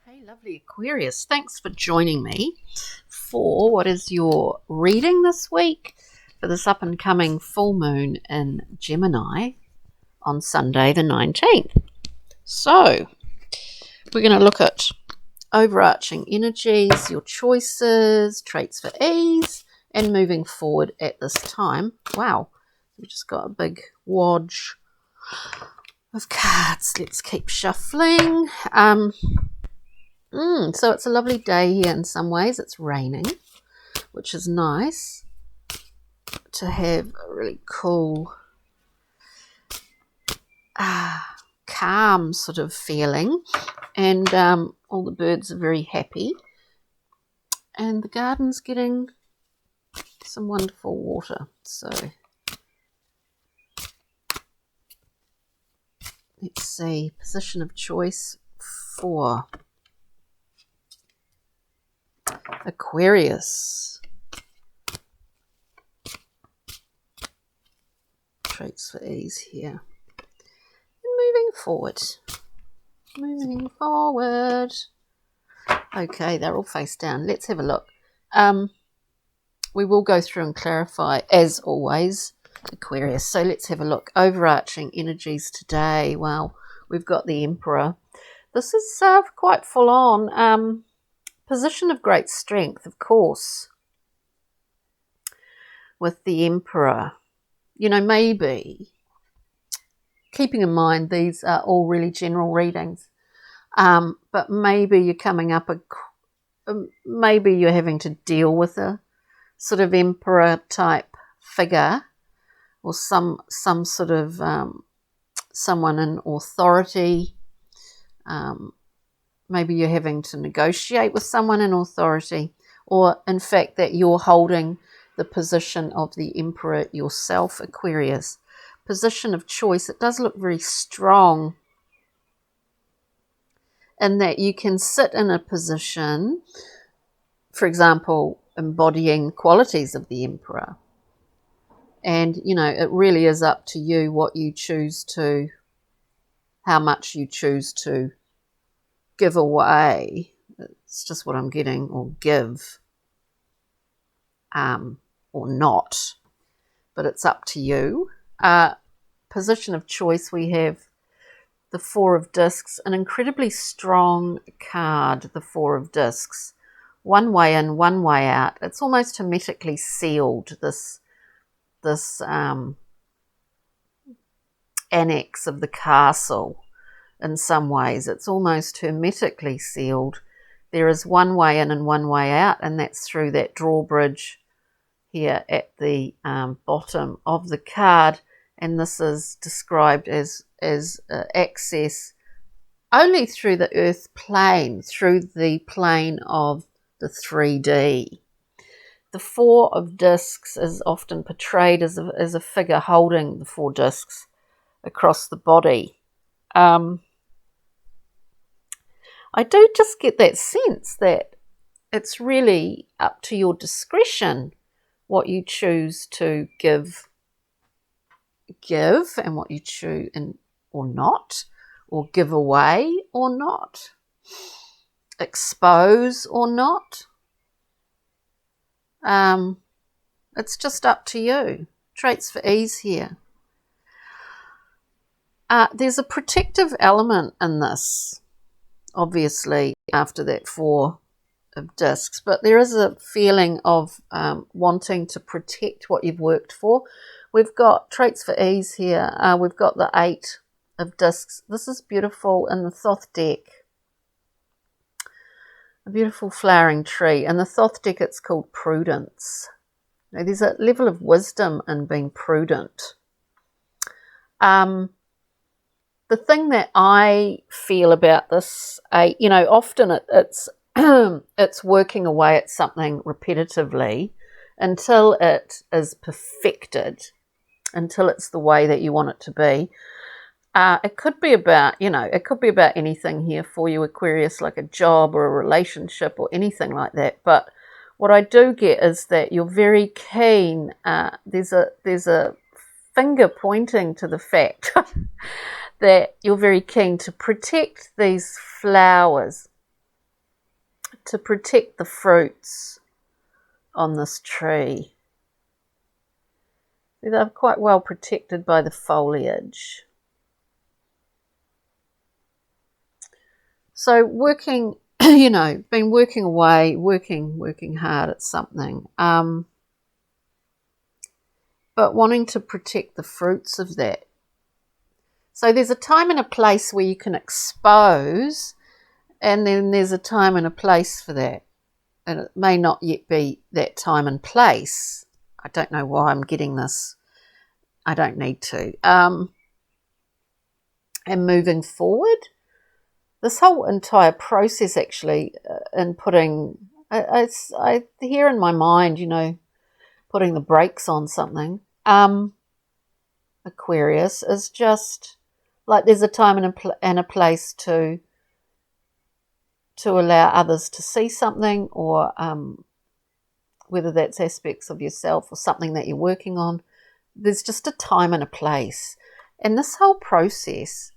Hey, lovely Aquarius. Thanks for joining me for what is your reading this week for this up and coming full moon in Gemini on Sunday the 19th. So, we're going to look at overarching energies, your choices, traits for ease, and moving forward at this time. Wow, we just got a big wodge of cards. Let's keep shuffling. So it's a lovely day here in some ways. It's raining, which is nice to have a really cool, calm sort of feeling. And all the birds are very happy. And the garden's getting some wonderful water. So let's see, position of choice for Aquarius. Traits for ease here. And moving forward. Moving forward. Okay, they're all face down. Let's have a look. We will go through and clarify, as always, Aquarius. So let's have a look. Overarching energies today. Well, we've got the Emperor. This is quite full on. Position of great strength, of course, with the Emperor. You know, maybe, keeping in mind these are all really general readings, but maybe you're coming up, maybe you're having to deal with a sort of Emperor type figure, or some sort of someone in authority. Maybe you're having to negotiate with someone in authority, or in fact that you're holding the position of the Emperor yourself, Aquarius. Position of choice, it does look very strong in that you can sit in a position, for example, embodying qualities of the Emperor. And, you know, it really is up to you what you choose to, how much you choose to give away. It's just what I'm getting, or give, or not, but it's up to you. Position of choice, we have the Four of Discs, an incredibly strong card, the Four of Discs. One way in, one way out. It's almost hermetically sealed, this annex of the castle. In some ways, it's almost hermetically sealed. There is one way in and one way out, and that's through that drawbridge here at the bottom of the card. And this is described as access only through the earth plane, through the plane of the 3D. The Four of Discs is often portrayed as a figure holding the four discs across the body. I do just get that sense that it's really up to your discretion what you choose to give and what you choose or not, or give away or not, expose or not. It's just up to you. Traits for ease here. There's a protective element in this, obviously, after that Four of Discs, but there is a feeling of wanting to protect what you've worked for. We've got traits for ease here. We've got the Eight of Discs. This is beautiful in the Thoth deck. A beautiful flowering tree. In the Thoth deck, it's called prudence. Now, there's a level of wisdom in being prudent. The thing that I feel about this, often it's it's working away at something repetitively until it is perfected, until it's the way that you want it to be. It could be about, anything here for you, Aquarius, like a job or a relationship or anything like that. But what I do get is that you're very keen. There's a finger pointing to the fact that you're very keen to protect these flowers to protect the fruits on this tree. They're quite well protected by the foliage. So working, you know, been working away, working hard at something, but wanting to protect the fruits of that. So there's a time and a place where you can expose, and then there's a time and a place for that. And it may not yet be that time and place. I don't know why I'm getting this. I don't need to. And moving forward, this whole entire process actually in putting, I hear in my mind, you know, putting the brakes on something, Aquarius, is just like there's a time and a place to allow others to see something, or whether that's aspects of yourself or something that you're working on. There's just a time and a place. And this whole process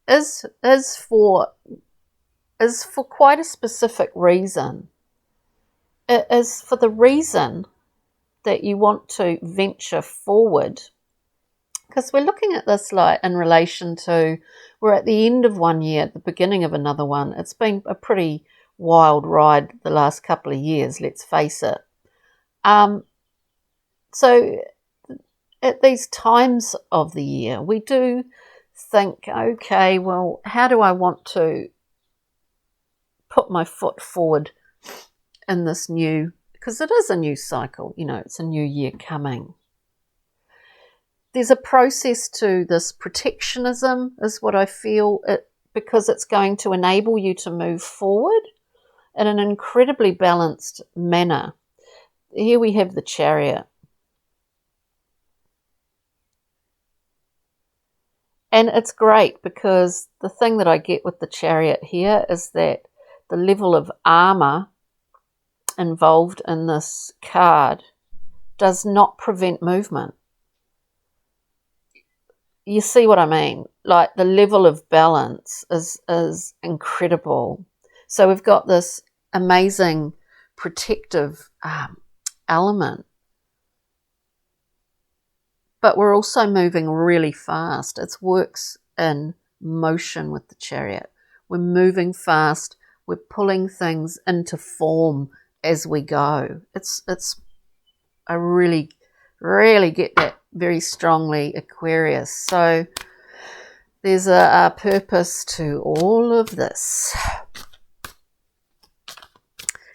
is for quite a specific reason. It is for the reason that you want to venture forward, because we're looking at this like in relation to, we're at the end of one year, at the beginning of another one. It's been a pretty wild ride the last couple of years, let's face it. So at these times of the year, we do think, okay, well, how do I want to put my foot forward in this new, because it is a new cycle, you know, it's a new year coming. There's a process to this protectionism, is what I feel, because it's going to enable you to move forward in an incredibly balanced manner. Here we have the Chariot. And it's great because the thing that I get with the Chariot here is that the level of armour involved in this card does not prevent movement. You see what I mean? Like the level of balance is incredible. So we've got this amazing protective element, but we're also moving really fast. It works in motion with the Chariot. We're moving fast. We're pulling things into form as we go. I really, really get that very strongly, Aquarius. So there's a purpose to all of this.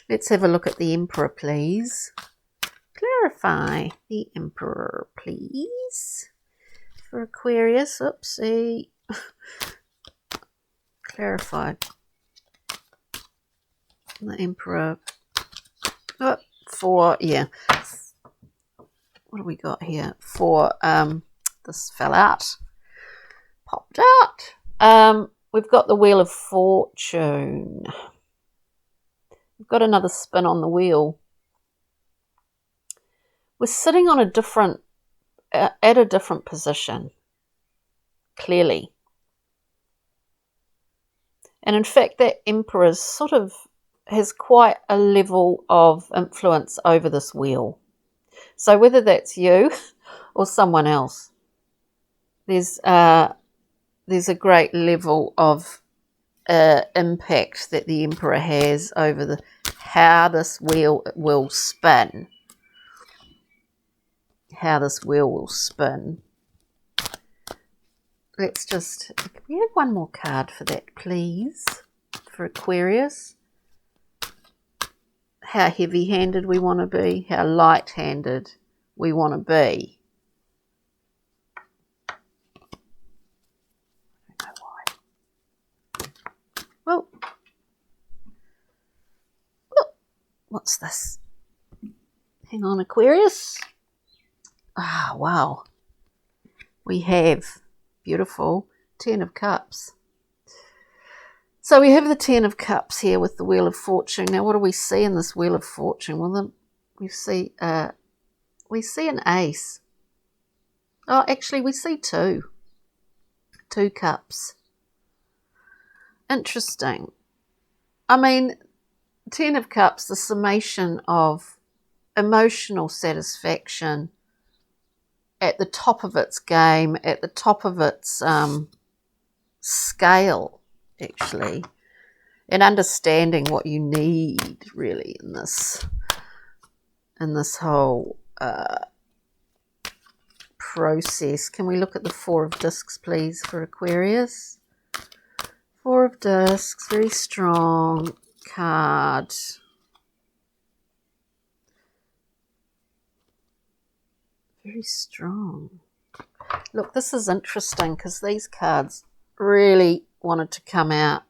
Let's have a look at the Emperor, please. Clarify the Emperor, please, for Aquarius. Oopsie. Clarify the Emperor. Oh, for, yeah. What do we got here? For, this fell out. Popped out. We've got the Wheel of Fortune. We've got another spin on the wheel. We're sitting on at a different position, clearly. And in fact, that Emperor sort of has quite a level of influence over this wheel. So whether that's you or someone else, there's a great level of impact that the Emperor has over how this wheel will spin. How this wheel will spin. Let's just, can we have one more card for that, please, for Aquarius? How heavy-handed we want to be, how light-handed we want to be. I don't know why. Well, look, what's this? Hang on, Aquarius. Ah, wow. We have, beautiful, 10 of Cups. So we have the 10 of Cups here with the Wheel of Fortune. Now, what do we see in this Wheel of Fortune? Well, we see an ace. Oh, actually, we see two. 2 cups. interesting. I mean, 10 of Cups, the summation of emotional satisfaction at the top of its game, at the top of its scale, actually, and understanding what you need really in this whole process. Can we look at the Four of Discs, please, for Aquarius? Four of Discs, very strong card. Very strong. Look, this is interesting because these cards really wanted to come out.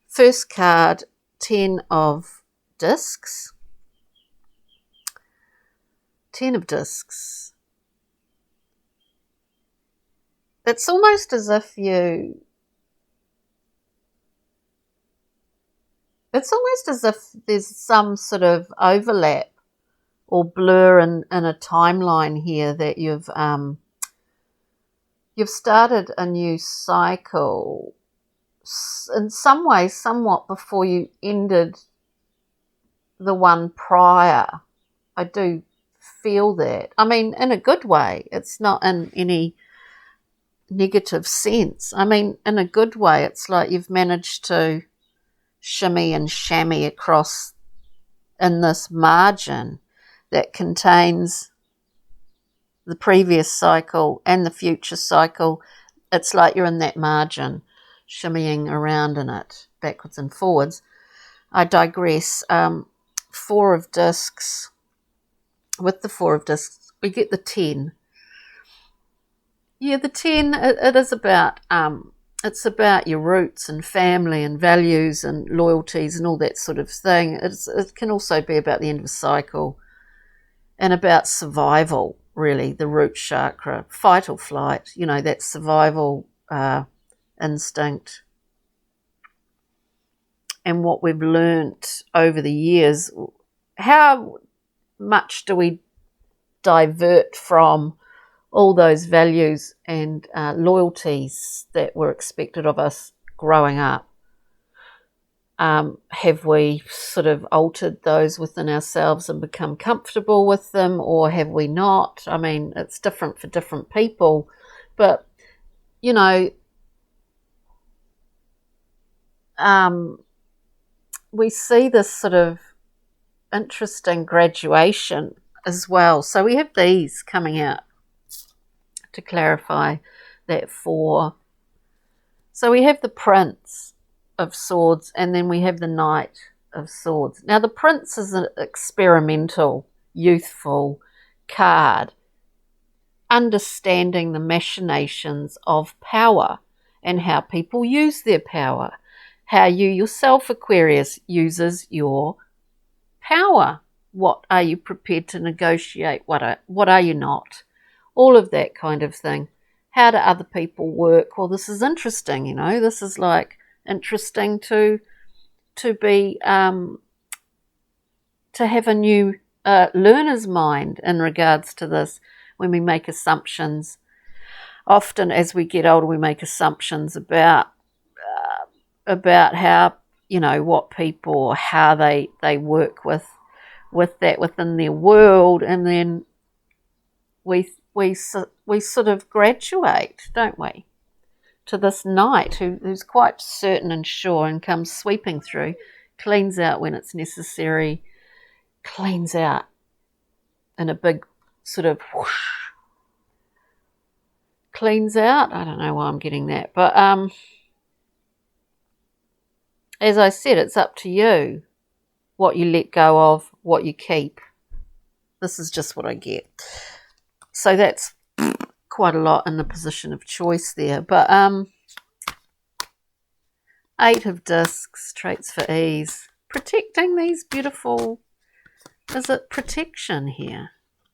First card, 10 of Discs. 10 of Discs. It's almost as if there's some sort of overlap or blur in a timeline here, that you've started a new cycle in some ways somewhat before you ended the one prior. I do feel that. I mean, in a good way. It's not in any negative sense. I mean, in a good way, it's like you've managed to shimmy and shammy across in this margin that contains the previous cycle and the future cycle. It's like you're in that margin, shimmying around in it, backwards and forwards. I digress. Four of Discs. With the Four of Discs, we get the 10. Yeah, the 10, it is about, it's about your roots and family and values and loyalties and all that sort of thing. It can also be about the end of a cycle and about survival, really, the root chakra, fight or flight, that survival instinct. And what we've learnt over the years, how much do we divert from all those values and loyalties that were expected of us growing up? Have we sort of altered those within ourselves and become comfortable with them, or have we not? I mean, it's different for different people, but we see this sort of interesting graduation as well. So we have these coming out to clarify that 4. So we have the Prince of Swords, and then we have the Knight of Swords. Now the Prince is an experimental, youthful card, understanding the machinations of power and how people use their power, how you yourself, Aquarius, uses your power. What are you prepared to negotiate? What are you not? All of that kind of thing. How do other people work? Well, this is interesting, This is like interesting to be to have a new learner's mind in regards to this. When we make assumptions, often as we get older, we make assumptions about how what people, how they work with that within their world, and then we sort of graduate, don't we, to this knight who's quite certain and sure and comes sweeping through, cleans out when it's necessary, cleans out in a big sort of whoosh, cleans out. I don't know why I'm getting that, but as I said, it's up to you what you let go of, what you keep. This is just what I get. So that's quite a lot in the position of choice there. But 8 of Discs, traits for ease. Protecting these beautiful... Is it protection here?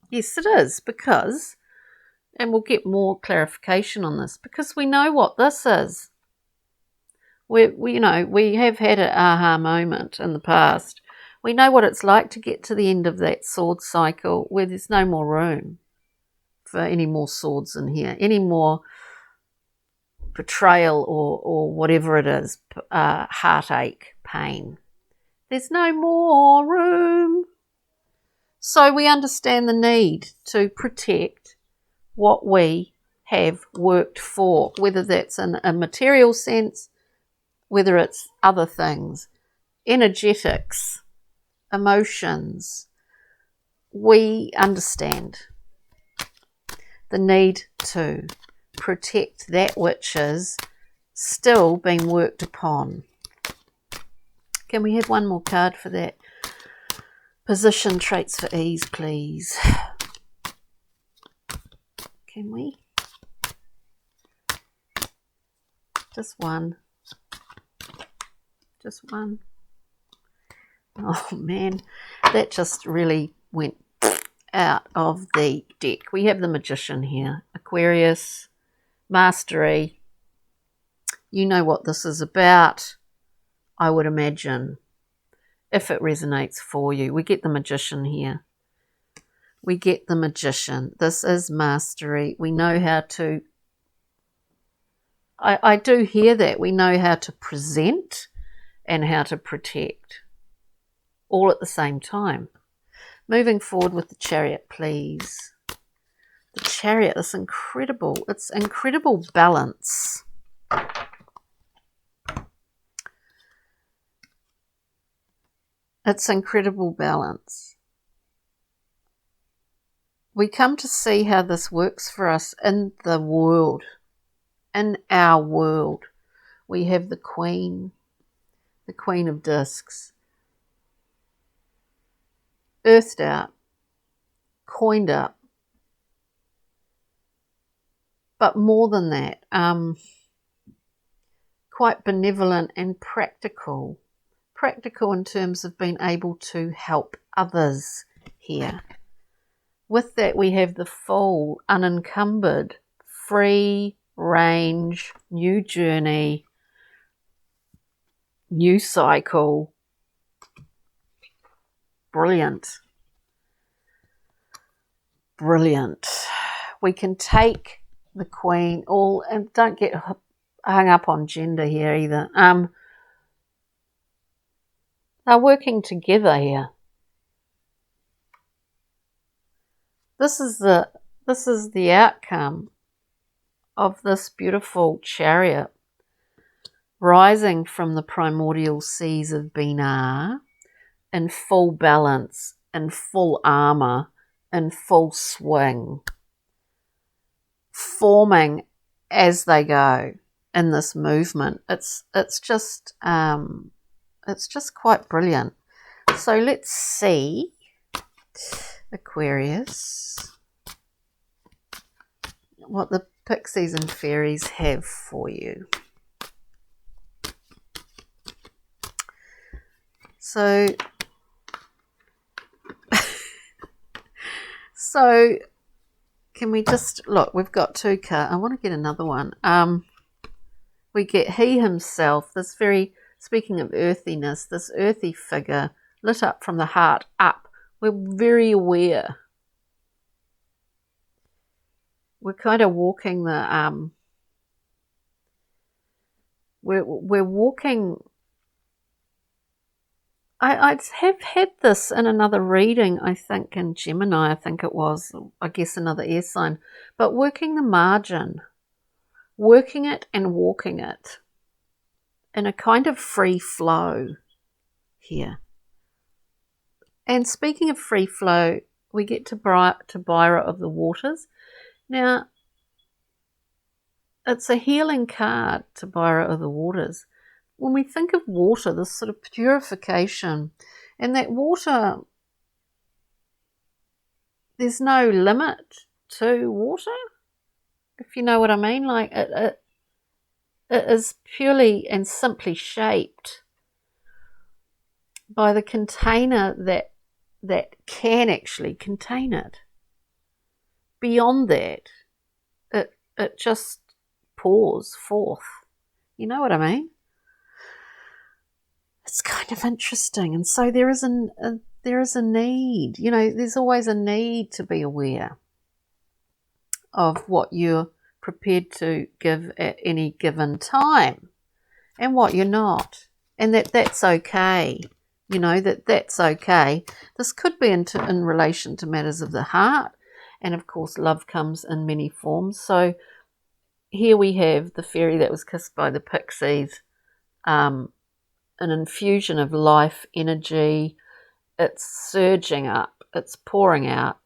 Yes, it is, because, and we'll get more clarification on this, because we know what this is. We have had an aha moment in the past. We know what it's like to get to the end of that sword cycle where there's no more room for any more swords in here, any more betrayal or whatever it is, heartache, pain. There's no more room. So we understand the need to protect what we have worked for, whether that's in a material sense, whether it's other things, energetics, emotions. We understand the need to protect that which is still being worked upon. Can we have one more card for that? Position traits for ease, please. Can we? Just one. Just one. Oh man, that just really went out of the deck. We have the Magician here. Aquarius, mastery. You know what this is about, I would imagine, if it resonates for you. We get the Magician here. We get the Magician. This is mastery. We know how to... I do hear that. We know how to present and how to protect, all at the same time. Moving forward with the Chariot, please. The Chariot is incredible. It's incredible balance. It's incredible balance. We come to see how this works for us in the world. In our world, we have the Queen of Discs, earthed out, coined up, but more than that, quite benevolent and practical in terms of being able to help others here. With that, we have the full, unencumbered, free range, new journey, new cycle. Brilliant. Brilliant. We can take the Queen, all, and don't get hung up on gender here either. They're working together here. This is the outcome of this beautiful Chariot rising from the primordial seas of Binah in full balance, in full armour, in full swing, forming as they go in this movement. It's just quite brilliant. So let's see, Aquarius, what the pixies and fairies have for you. So can we just look? We've got two cards. I want to get another one. We get he himself, this very, speaking of earthiness, this earthy figure lit up from the heart up. We're very aware. We're kind of walking the we're walking. I have had this in another reading, I think in Gemini, I think it was, I guess another air sign, but working the margin, working it and walking it in a kind of free flow here. And speaking of free flow, we get to Byra of the Waters. Now, it's a healing card, to Byra of the Waters. When we think of water, this sort of purification, and that water, there's no limit to water, if you know what I mean. Like it is purely and simply shaped by the container that can actually contain it. Beyond that, it just pours forth. You know what I mean? It's kind of interesting, and so there is a need. You know, there's always a need to be aware of what you're prepared to give at any given time, and what you're not, and that's okay. You know, that's okay. This could be in relation to matters of the heart, and of course love comes in many forms. So here we have the fairy that was kissed by the pixies, an infusion of life energy. It's surging up, it's pouring out.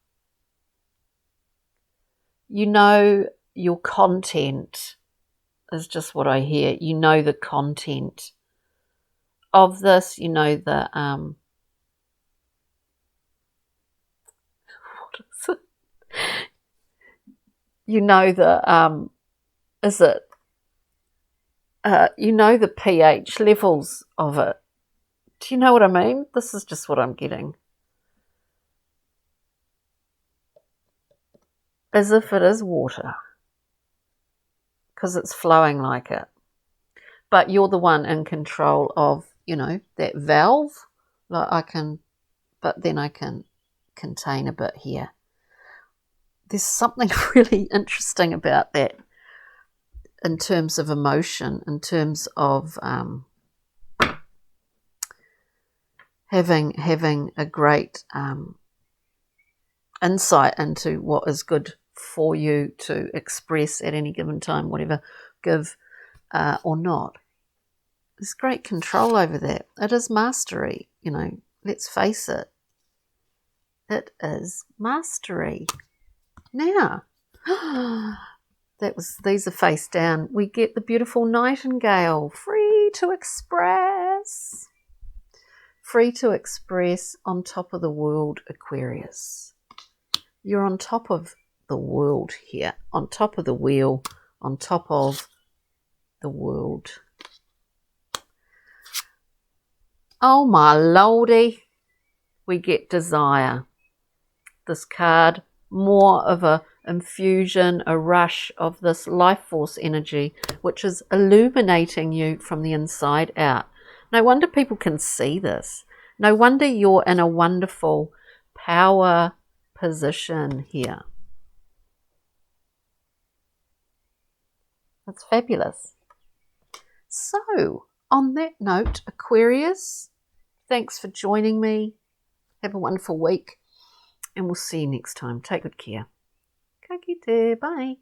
You know your content is just what I hear. You know the content of this. You know the what is it? You know the is it? You know the pH levels of it. Do you know what I mean? This is just what I'm getting. As if it is water, because it's flowing like it. But you're the one in control of, you know, that valve. Like but then I can contain a bit here. There's something really interesting about that in terms of emotion, in terms of having a great insight into what is good for you to express at any given time, whatever, give or not. There's great control over that. It is mastery, you know, let's face it. It is mastery. Now, these are face down. We get the beautiful nightingale, free to express. Free to express on top of the world, Aquarius. You're on top of the world here, on top of the wheel, on top of the world. Oh my lordy, we get desire. This card, more of a infusion, a rush of this life force energy, which is illuminating you from the inside out. No wonder people can see this. No wonder you're in a wonderful power position here. That's fabulous. So, on that note, Aquarius, thanks for joining me. Have a wonderful week, and we'll see you next time. Take good care. Ka kite, bye.